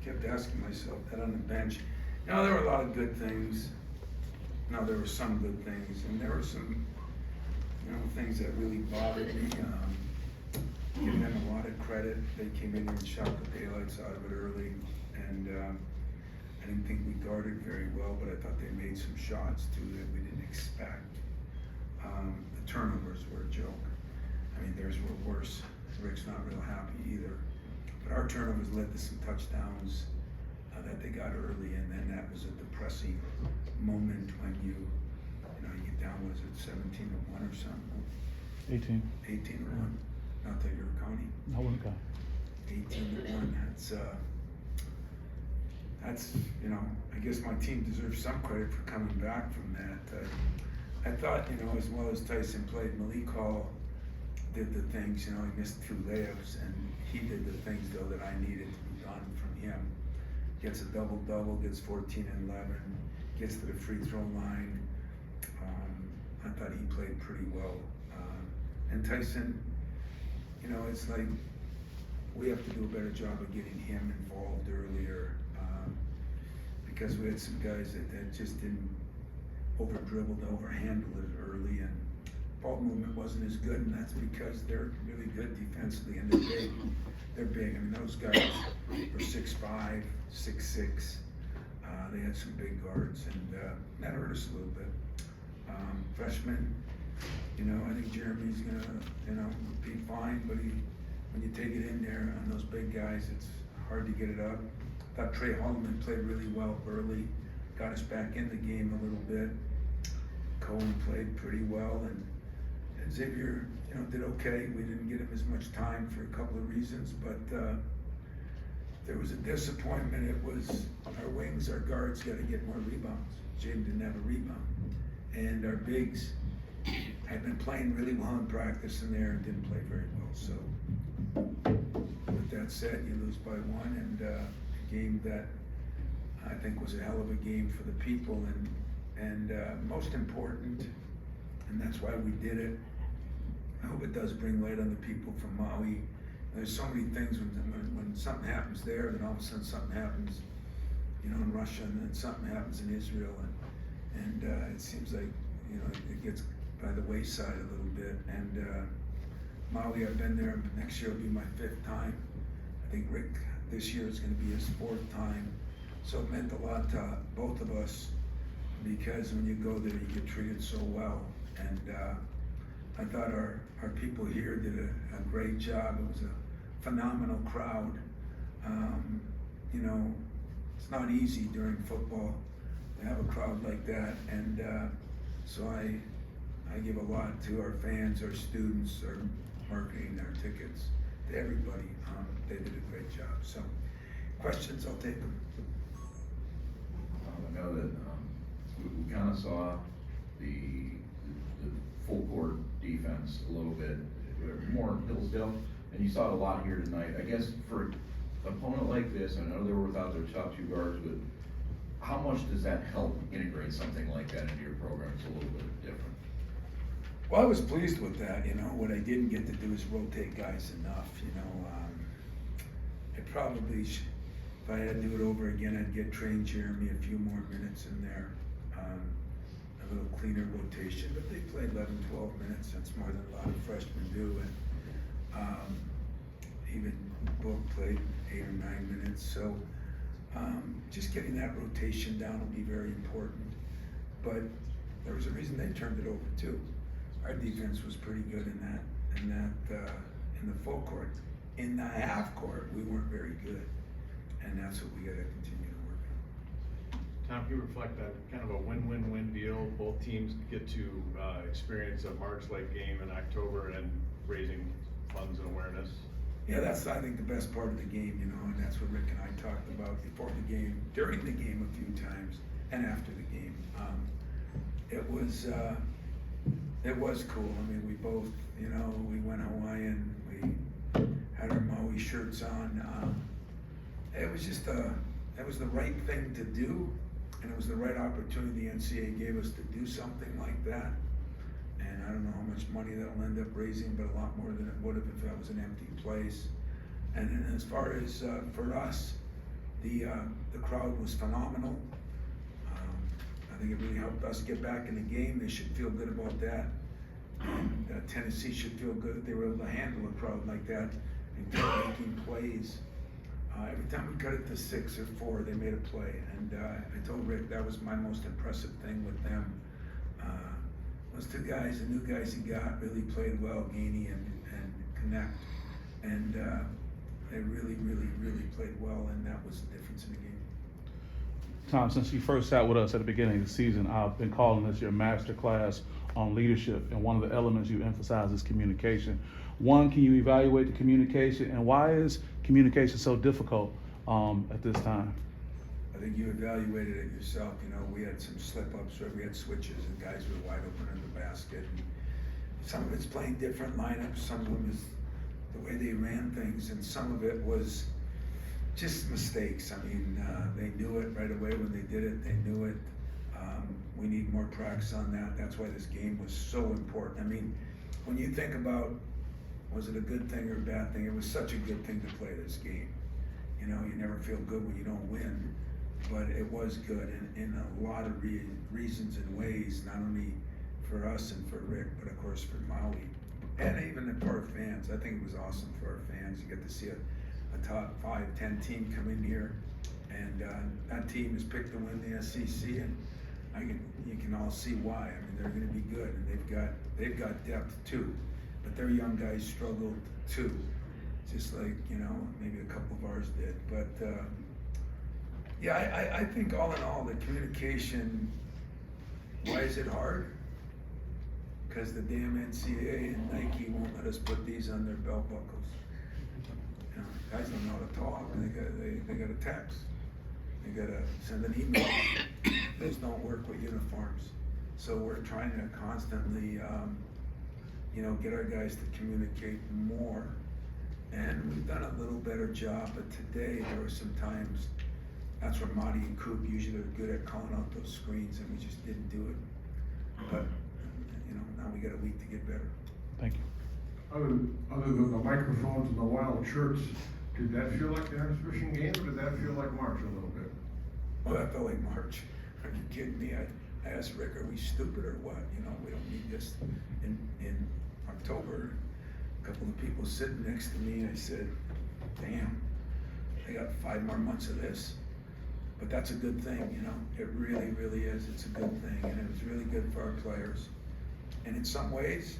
kept asking myself that on the bench. You know, there were a lot of good things. No, there were some good things, and there were some, you know, things that really bothered me. Giving them a lot of credit. They came in here and shot the daylights out of it early, and I didn't think we guarded very well, but I thought they made some shots too that we didn't expect. The turnovers were a joke. I mean, theirs were worse. Rick's not real happy either. But our turnovers led to some touchdowns that they got early, and then that was a depressing moment when you get down, was it 17-1 or something? 18. 18-1. Not that you're counting. I wouldn't count. 18-1. That's I guess my team deserves some credit for coming back from that. I thought, as well as Tyson played, Malik did the things. He missed 2 layups, and he did the things though that I needed to be done from him. Gets a double-double, gets 14 and 11, gets to the free throw line. I thought he played pretty well. And Tyson, it's like we have to do a better job of getting him involved earlier, because we had some guys that just didn't over-dribble, over-handle it early, and ball movement wasn't as good, and that's because they're really good defensively, and they're big. They're big. I mean, those guys were 6'5", 6'6". They had some big guards, and that hurt us a little bit. Freshmen, I think Jeremy's gonna, be fine, but when you take it in there on those big guys, it's hard to get it up. I thought Trey Holloman played really well early, got us back in the game a little bit. Coen played pretty well, and Xavier, did okay. We didn't get him as much time for a couple of reasons, but there was a disappointment. It was our wings, our guards got to get more rebounds. James didn't have a rebound, and our bigs had been playing really well in practice in there and didn't play very well. So with that said, you lose by 1, and a game that I think was a hell of a game for the people, and most important, and that's why we did it. I hope it does bring light on the people from Maui. There's so many things when something happens there, then all of a sudden something happens, in Russia, and then something happens in Israel, and it seems like, it gets by the wayside a little bit. And Maui, I've been there. Next year will be my 5th time. I think Rick this year is going to be his 4th time. So it meant a lot to both of us, because when you go there, you get treated so well. And I thought our people here did a great job. It was a phenomenal crowd. It's not easy during football to have a crowd like that, and so I give a lot to our fans, our students, our marketing, our tickets, to everybody. They did a great job. So, questions, I'll take them. I know that we kind of saw the full court defense a little bit more in Hillsdale, and you saw it a lot here tonight. I guess for an opponent like this, I know they were without their top 2 guards, but how much does that help integrate something like that into your program? It's a little bit different. Well, I was pleased with that. What I didn't get to do is rotate guys enough. I probably, if I had to do it over again, I'd get trained Jeremy a few more minutes in there. A little cleaner rotation, but they played 11, 12 minutes. That's more than a lot of freshmen do. And even Book played 8 or 9 minutes. So just getting that rotation down will be very important. But there was a reason they turned it over too. Our defense was pretty good in the full court. In the half court, we weren't very good, and that's what we got to continue to work on. Tom, you reflect that kind of a win-win-win deal. Both teams get to experience a March-like game in October and raising funds and awareness. Yeah, that's, I think, the best part of the game, and that's what Rick and I talked about before the game, during the game a few times, and after the game. It was cool. I mean, we both, we went Hawaiian, we had our Maui shirts on. It was just it was the right thing to do, and it was the right opportunity the NCAA gave us to do something like that. And I don't know how much money that'll end up raising, but a lot more than it would have if that was an empty place. And as far as for us, The crowd was phenomenal. I think it really helped us get back in the game. They should feel good about that. And Tennessee should feel good that they were able to handle a crowd like that and keep making plays. Every time we cut it to 6 or 4, they made a play. And I told Rick that was my most impressive thing with them. Those two guys, the new guys he got, really played well, Gainey and Connect. And they really played well, and that was the difference in the game. Tom, since you first sat with us at the beginning of the season, I've been calling this your master class on leadership, and one of the elements you emphasize is communication. One, can you evaluate the communication, and why is communication so difficult at this time? I think you evaluated it yourself. You know, we had some slip-ups where we had switches and guys were wide open in the basket. And some of it's playing different lineups, some of them is the way they ran things, and some of it was just mistakes. I mean, they knew it right away when they did it. They knew it. We need more practice on that. That's why this game was so important. I mean, when you think about, was it a good thing or a bad thing? It was such a good thing to play this game. You know, you never feel good when you don't win, but it was good in a lot of reasons and ways, not only for us and for Rick, but of course for Maui, and even for our fans. I think it was awesome for our fans. You get to see a top 5-10 team come in here, and that team is picked to win the SEC, and you can all see why. I mean, they're going to be good, and they've got depth too, but their young guys struggled too, just like, you know, maybe a couple of ours did. But yeah, I think all in all, the communication. Why is it hard? Because the damn NCAA and Nike won't let us put these on their belt buckles. You know, guys don't know how to talk. They got to text. They got to send an email. Those don't work with uniforms. So we're trying to constantly, you know, get our guys to communicate more. And we've done a little better job. But today there were some times. That's where Monty and Coop usually are good at calling out those screens, and we just didn't do it. But you know, now we got a week to get better. Thank you. Other than the microphones and the wild shirts, did that feel like the exhibition game, or did that feel like March a little bit? Well, that felt like March. Are you kidding me? I asked Rick, are we stupid or what? You know, we don't need this in October. A couple of people sitting next to me, I said, damn, they got 5 more months of this. But that's a good thing, you know. It really is. It's a good thing, and it was really good for our players. And in some ways,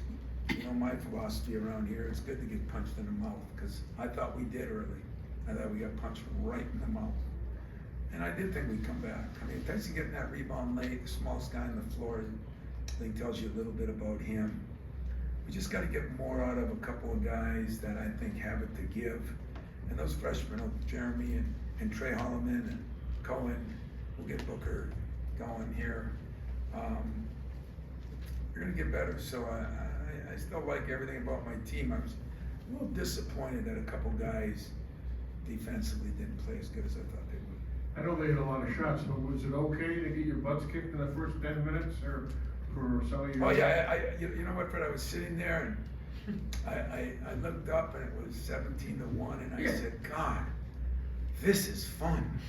you know, my philosophy around here, it's good to get punched in the mouth, because I thought we did early. I thought we got punched right in the mouth. And I did think we'd come back. I mean, Tyson getting that rebound late, the smallest guy on the floor, I think tells you a little bit about him. We just got to get more out of a couple of guys that I think have it to give. And those freshmen, Jeremy and Trey Holloman and Coen, we'll get Booker going here. We're going to get better. So I still like everything about my team. I was a little disappointed that a couple guys defensively didn't play as good as I thought they would. I know they hit a lot of shots, but was it okay to get your butts kicked in the first 10 minutes, or for some of your? Oh yeah, you know what, Fred? I was sitting there and I looked up and it was 17-1, and I said, God, this is fun.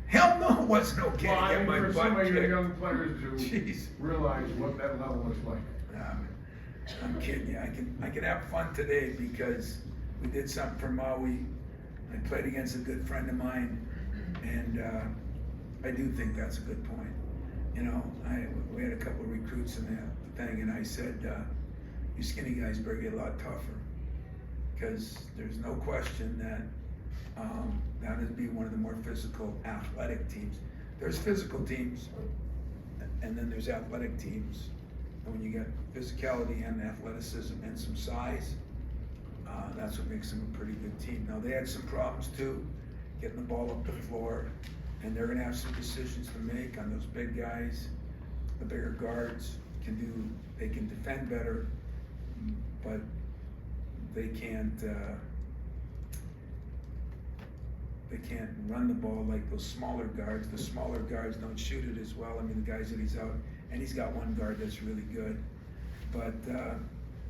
Hell no, it wasn't okay Well, to I get mean, my for butt some of your kicked. young players to Jeez. realize what that level is like. I'm kidding you. I can have fun today because we did something for Maui. I played against a good friend of mine, and I do think that's a good point. You know, we had a couple of recruits in that thing, and I said, you skinny guys better get a lot tougher, because there's no question that that would be one of the more physical, athletic teams. There's physical teams, and then there's athletic teams. And when you get physicality and athleticism and some size, that's what makes them a pretty good team. Now, they had some problems too, getting the ball up the floor, and they're gonna have some decisions to make on those big guys. The bigger guards they can defend better, but they can't run the ball like those smaller guards. The smaller guards don't shoot it as well. I mean, the guys that he's out, and he's got one guard that's really good, but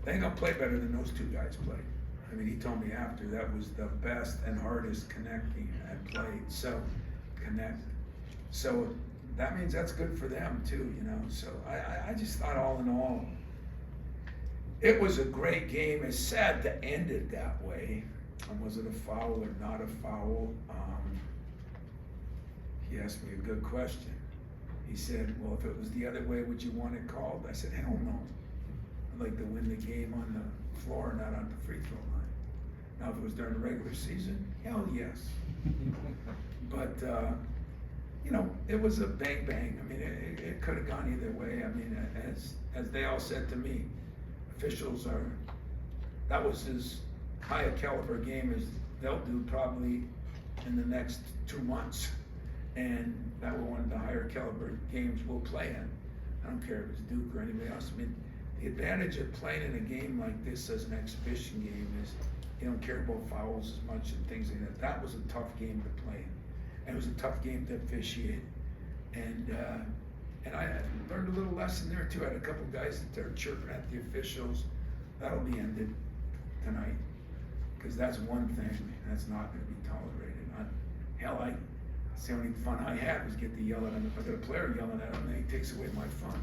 they ain't gonna play better than those two guys play. I mean, he told me after that was the best and hardest connecting I played. So that means that's good for them too, you know. So I just thought all in all, it was a great game. It's sad to end it that way. Was it a foul or not a foul? He asked me a good question. He said, well, if it was the other way, would you want it called? I said, hell no. I'd like to win the game on the floor, not on the free throw line. Now, if it was during the regular season, hell yes. But, you know, it was a bang bang. I mean, it could have gone either way. I mean, as they all said to me, officials that was as high a caliber game as they'll do probably in the next 2 months. And that were one of the higher caliber games we'll play in. I don't care if it's Duke or anybody else. I mean, the advantage of playing in a game like this as an exhibition game is you don't care about fouls as much and things like that. That was a tough game to play in. And it was a tough game to officiate. And I learned a little lesson there too. I had a couple guys that are chirping at the officials. That'll be ended tonight. Because that's one thing that's not going to be tolerated. That's the only fun I had was get to yell at him. If I got a player yelling at him, then he takes away my fun.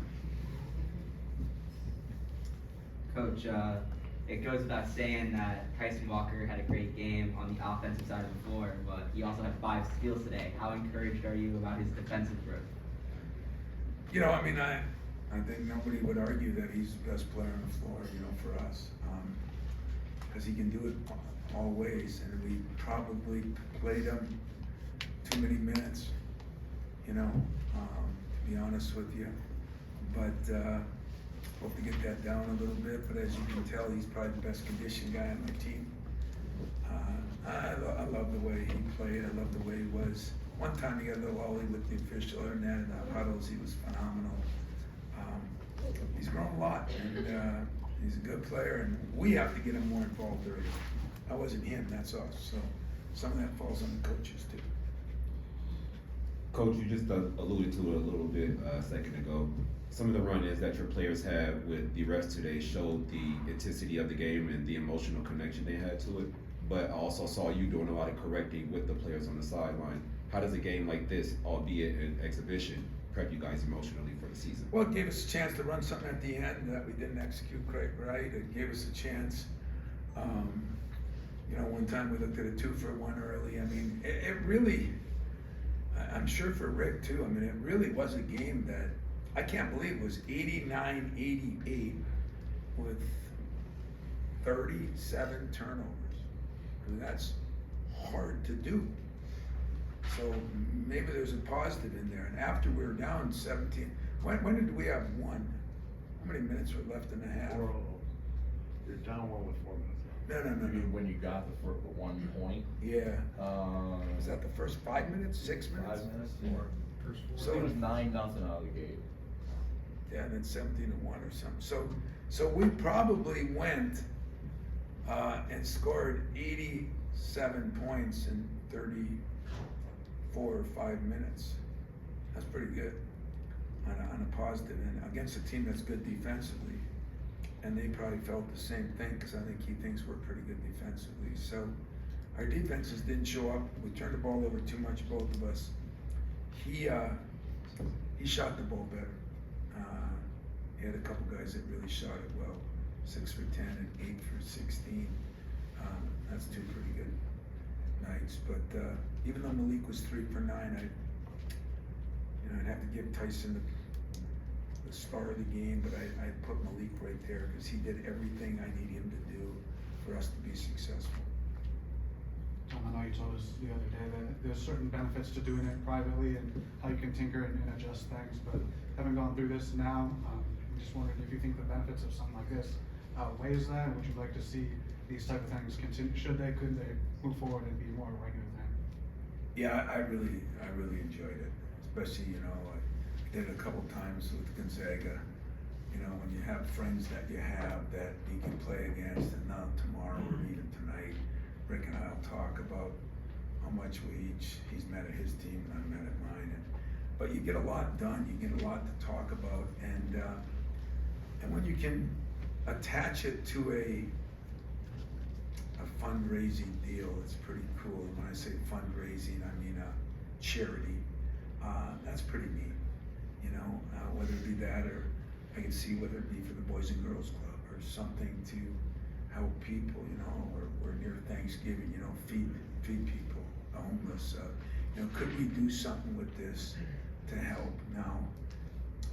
Coach, it goes without saying that Tyson Walker had a great game on the offensive side of the floor, but he also had 5 steals today. How encouraged are you about his defensive growth? You know, I mean, I think nobody would argue that he's the best player on the floor, you know, for us. Because he can do it all ways, and we probably played him too many minutes, you know, to be honest with you. But hope to get that down a little bit. But as you can tell, he's probably the best conditioned guy on my team. I love the way he played. I love the way he was. One time he got a little ollie with the official, other than that, in the huddles, he was phenomenal. He's grown a lot, and he's a good player, and we have to get him more involved early. That wasn't him, that's us. So some of that falls on the coaches too. Coach, you just alluded to it a little bit a second ago. Some of the run-ins that your players had with the refs today showed the intensity of the game and the emotional connection they had to it. But I also saw you doing a lot of correcting with the players on the sideline. How does a game like this, albeit an exhibition, prep you guys emotionally for the season? Well, it gave us a chance to run something at the end that we didn't execute quite right. It gave us a chance. You know, one time we looked at a 2-for-1 early. I mean, it really, I'm sure for Rick too, I mean, it really was a game that I can't believe was 89-88 with 37 turnovers. I mean, that's hard to do. So maybe there's a positive in there. And after we were down 17, when did we have one? How many minutes were left in the half? You're down 1 with 4 minutes. No. You mean when you got the 1 point? Yeah. Was that the first 5 minutes, 6 minutes? 5 minutes more. So it was 9-0 out of the gate. Yeah, and then 17-1 or something. So we probably went and scored 87 points in 34 or 5 minutes. That's pretty good on a positive end against a team that's good defensively. And they probably felt the same thing because I think he thinks we're pretty good defensively. So our defenses didn't show up. We turned the ball over too much, both of us. He shot the ball better. He had a couple guys that really shot it well, 6 for 10 and 8 for 16. That's 2 pretty good nights. But even though Malik was 3 for 9, I'd have to give Tyson the star of the game, but I put Malik right there because he did everything I need him to do for us to be successful. Tom, I know you told us the other day that there's certain benefits to doing it privately and how you can tinker and adjust things, but having gone through this now, I'm just wondering if you think the benefits of something like this outweighs that, and would you like to see these type of things continue? Could they move forward and be more a regular thing? Yeah, I really enjoyed it, especially, I did it a couple times with Gonzaga. When you have friends that you have that you can play against, and now tomorrow or even tonight, Rick and I'll talk about how much he's met at his team and I'm met at mine. But you get a lot done, you get a lot to talk about, and when you can attach it to a fundraising deal. It's pretty cool. And when I say fundraising, I mean charity. That's pretty neat, you know, whether it be that, or I can see whether it be for the Boys and Girls Club or something to help people, you know, or near Thanksgiving, you know, feed people, the homeless. You know, could we do something with this to help? Now,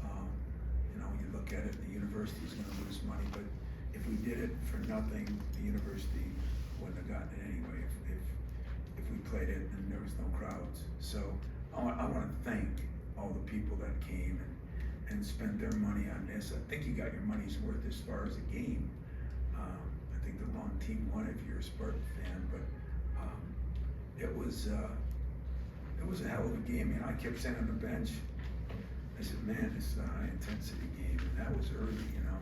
you know, you look at it, the university's gonna lose money, but if we did it for nothing, the university wouldn't have gotten it anyway if we played it and there was no crowds. So I want to thank all the people that came and spent their money on this. I think you got your money's worth as far as the game. I think the wrong team won if you're a Spartan fan, but it was a hell of a game. And I kept saying on the bench, I said, man, this is a high intensity game, and that was early, you know.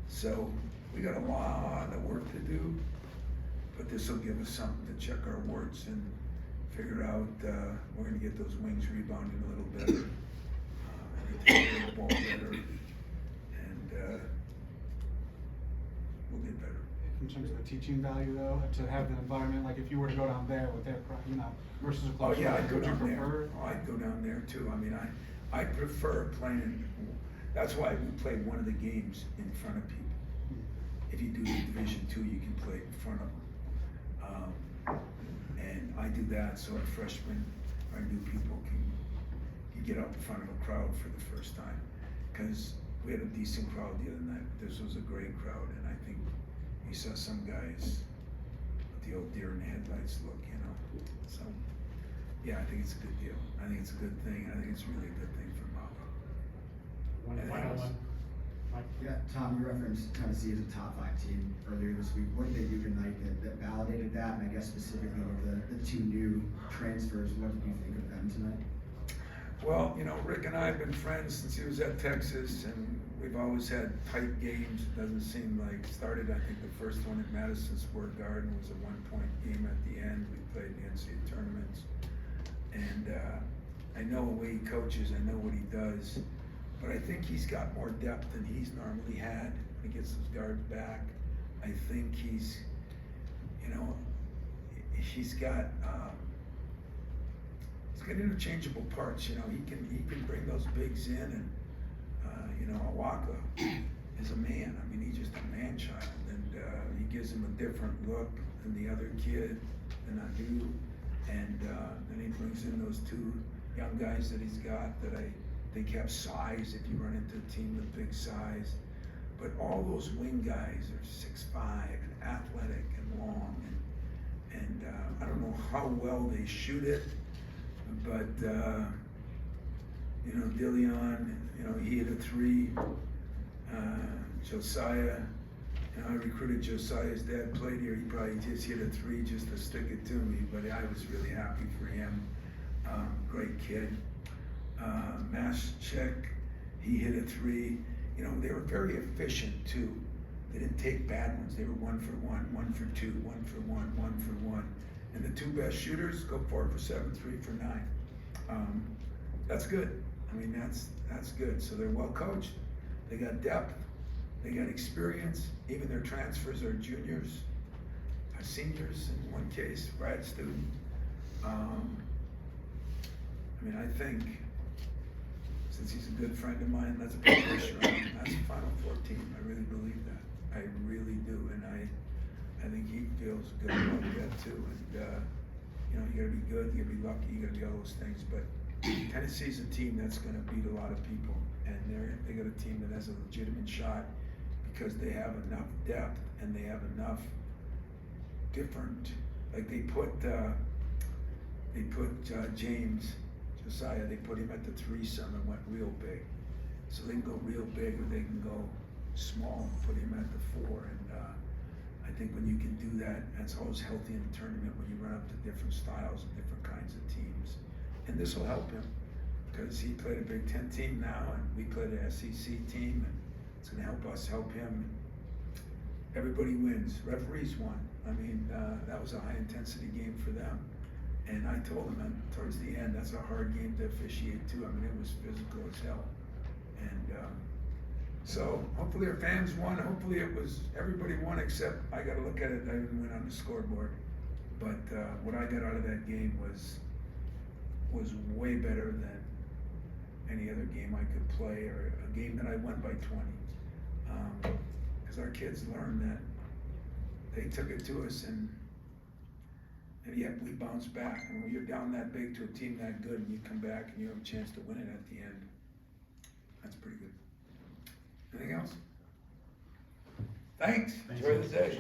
So we got a lot of work to do, but this will give us something to check our warts and figure out we're going to get those wings rebounding a little better, everything the ball better, and we'll get better. In terms of the teaching value, though, to have the environment, like if you were to go down there with their, you know, versus a Oh close yeah, I'd go would you down there. prefer? Oh, I'd go down there too. I mean, I prefer playing. That's why we play one of the games in front of people. If you do the Division II, you can play in front of them. And I do that so our freshmen, our new people can get out in front of a crowd for the first time. Because we had a decent crowd the other night. This was a great crowd, and I think you saw some guys with the old deer in the headlights look, you know. So, yeah, I think it's a good deal. I think it's a good thing. I think it's really a good thing for Malik. One final one. Mike? Yeah, Tom, you referenced Tennessee as a top 5 team earlier this week. What did they do tonight that validated that? And I guess specifically with the 2 new transfers, what did you think of them tonight? Well, you know, Rick and I have been friends since he was at Texas, and we've always had tight games. It doesn't seem like started, I think the first one at Madison Square Garden was a 1-point game at the end. We played in the NCAA tournaments. And I know the way he coaches, I know what he does. But I think he's got more depth than he's normally had when he gets those guards back. I think he's, you know, he's got interchangeable parts. You know, he can bring those bigs in, and you know, Awaka is a man. I mean, he's just a man child, and he gives him a different look than the other kid, than I do. And then he brings in those 2 young guys that he's got that I think have size if you run into a team with big size. But all those wing guys are 6'5" and athletic and long, and I don't know how well they shoot it, but you know, Dillion, you know, he hit a 3. Josiah, you know, I recruited Josiah's dad played here. He probably just hit a 3 just to stick it to me, but I was really happy for him. Great kid. Maschek, he hit a 3. You know, they were very efficient too. They didn't take bad ones. They were 1 for 1, 1 for 2, 1 for 1, 1 for 1. And the 2 best shooters go 4 for 7, 3 for 9. That's good. I mean, that's good. So they're well coached. They got depth. They got experience. Even their transfers are juniors, seniors in one case, grad student. I mean, I think since he's a good friend of mine, let's put pressure on him. That's a Final Four team. I really believe that. I really do, and I think he feels good about that too. And you know, you gotta be good, you gotta be lucky, you gotta be all those things. But Tennessee's a team that's gonna beat a lot of people, and they got a team that has a legitimate shot because they have enough depth and they have enough different. Like they put James Josiah. They put him at the 3 some and went real big. So they can go real big, or they can go small and put him at the 4. And I think when you can do that, that's always healthy in a tournament when you run up to different styles and different kinds of teams. And this will help him because he played a Big Ten team now, and we played an SEC team, and it's going to help us help him. Everybody wins. Referees won. I mean, that was a high intensity game for them. And I told him towards the end, that's a hard game to officiate too. I mean, it was physical as hell. And So hopefully our fans won. Hopefully everybody won except I got to look at it. I didn't win on the scoreboard. But what I got out of that game was way better than any other game I could play, or a game that I won by 20. Because our kids learned that they took it to us, and yet we bounced back. And when you're down that big to a team that good, and you come back and you have a chance to win it at the end, that's pretty good. Anything else? Thanks. Enjoy the day.